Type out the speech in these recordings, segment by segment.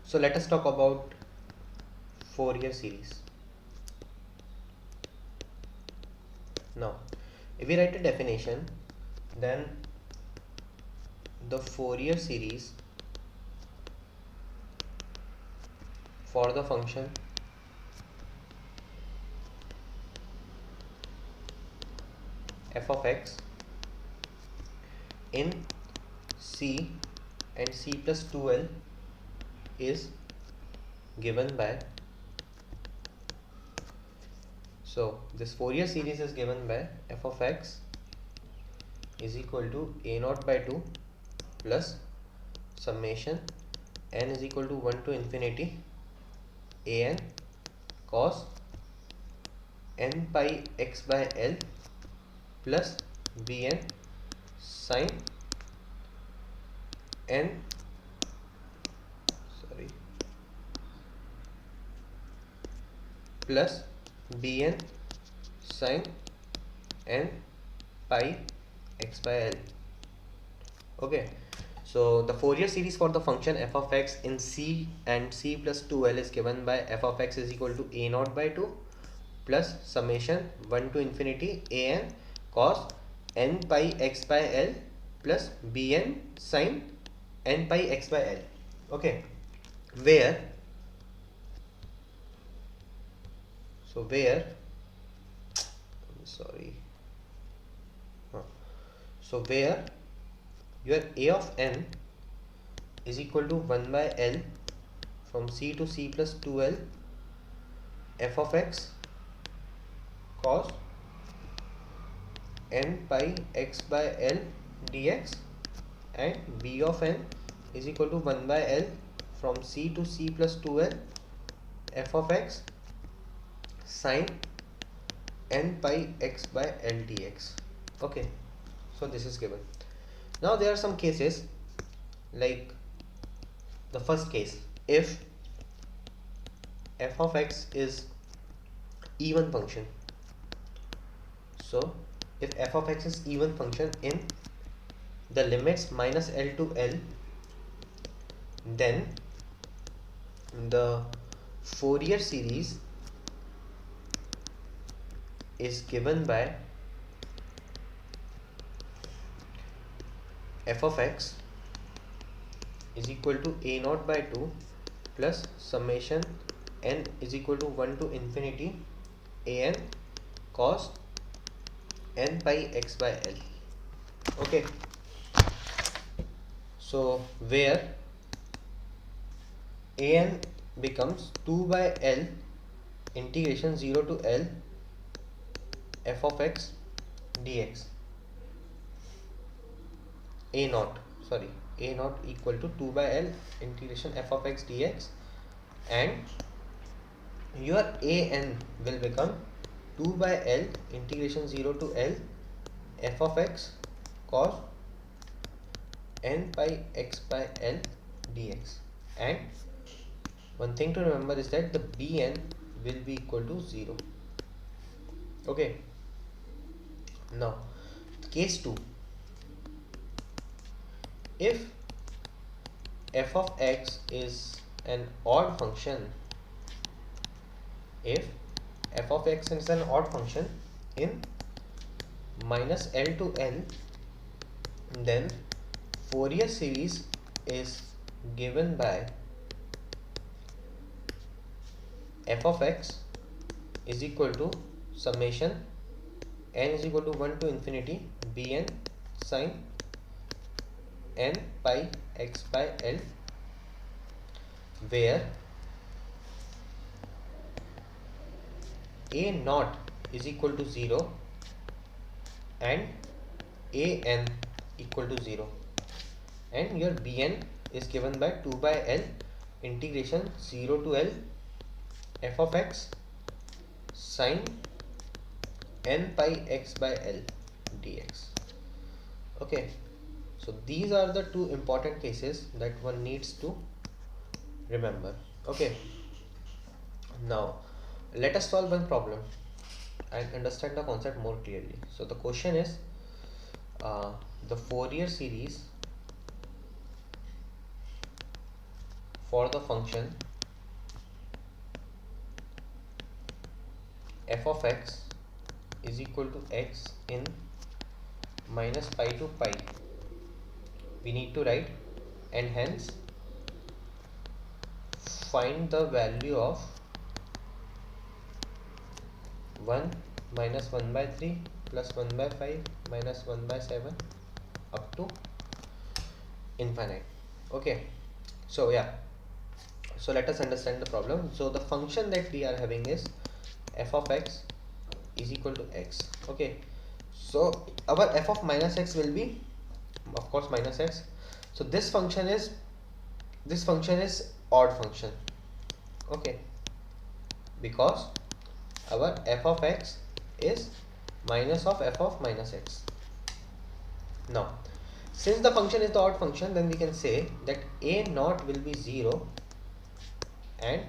So let us talk about Fourier series. Now, if we write a definition, then the Fourier series for the function f of x in C and C plus 2L is given by, so this Fourier series is given by f of x is equal to a naught by 2 plus summation n is equal to 1 to infinity an cos n pi x by l plus bn sin n plus bn sin n pi x by l. Okay, so the Fourier series for the function f of x in C and C plus 2L is given by f of x is equal to a naught by 2 plus summation 1 to infinity an cos n pi x by l plus bn sin n pi x by l. Okay, where sorry so where your a of n is equal to 1 by l from C to C plus 2L f of x cos n pi x by l dx and b of n is equal to 1 by l from C to C plus 2L f of x sin n pi x by l dx. Okay, so this is given. Now there are some cases, like the first case, if f of x is even function. So if f of x is even function in the limits minus l to l, then the Fourier series is given by f of x is equal to a naught by 2 plus summation n is equal to 1 to infinity an cos n pi x by l. Okay, so where an becomes 2 by l integration 0 to l f of x dx, a naught equal to 2 by l integration f of x dx, and your an will become 2 by l integration 0 to l f of x cos n pi x by l dx. And one thing to remember is that the bn will be equal to 0. Okay, now case 2, if f of x is an odd function, if f of x is an odd function in minus l to l, then Fourier series is given by f of x is equal to summation n is equal to 1 to infinity bn sin n pi x by l, where a naught is equal to 0 and an equal to 0, and your bn is given by 2 by l integration 0 to l f of x sin n pi x by l dx. Okay, so these are the two important cases that one needs to remember. Okay, now let us solve one problem and understand the concept more clearly. So the question is, the Fourier series for the function f of x is equal to x in minus pi to pi, we need to write, and hence find the value of 1 minus 1 by 3 plus 1 by 5 minus 1 by 7 up to infinite. Okay, so yeah, so let us understand the problem. So the function that we are having is f of x is equal to x. Okay, so our f of minus x will be, of course, minus x. So this function is odd function. Okay, because our f of x is minus of f of minus x. Now since the function is the odd function, then we can say that a naught will be 0 and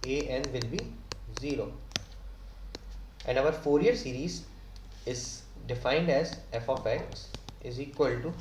a n will be 0, and our Fourier series is defined as f of x is equal to